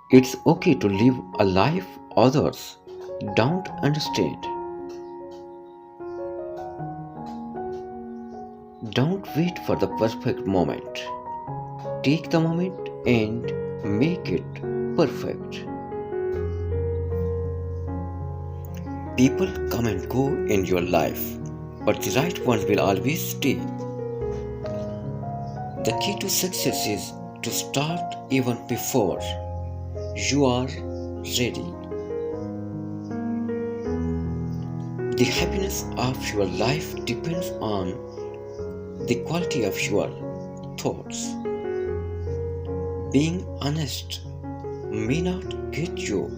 It's okay to live a life others don't understand. Don't wait for the perfect moment. Take the moment and make it perfect. People come and go in your life, but the right ones will always stay. The key to success is to start even before you are ready. The happiness of your life depends on the quality of your thoughts. Being honest may not get you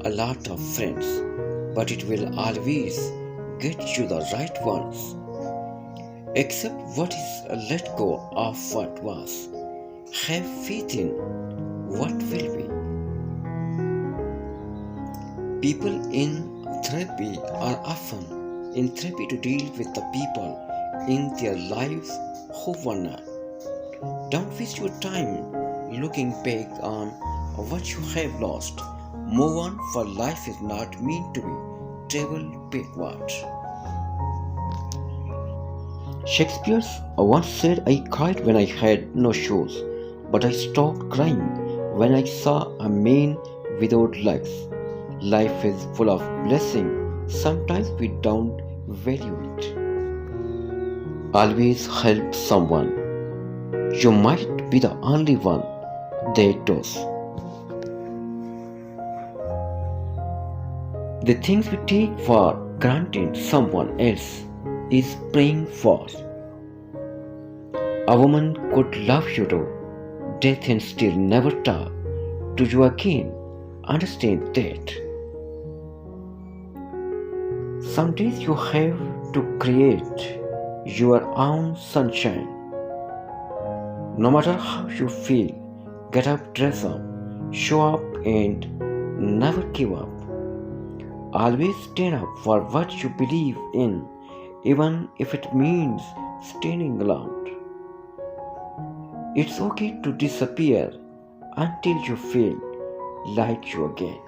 a lot of friends, but it will always get you the right ones. Accept what is, let go of what was. Have faith in what will be. People in therapy are often in therapy to deal with the people in their lives who were not. Don't waste your time looking back on what you have lost. Move on, for life is not meant to be traveled backward. Shakespeare once said, I cried when I had no shoes, but I stopped crying when I saw a man without legs. Life is full of blessings. Sometimes we don't value it. Always help someone. You might be the only one that does. The things we take for granted someone else is praying for. A woman could love you to death and still never talk to you again. Understand that. Some days you have to create your own sunshine. No matter how you feel, get up, dress up, show up, and never give up. Always stand up for what you believe in, even if it means standing alone. It's okay to disappear until you feel like you again.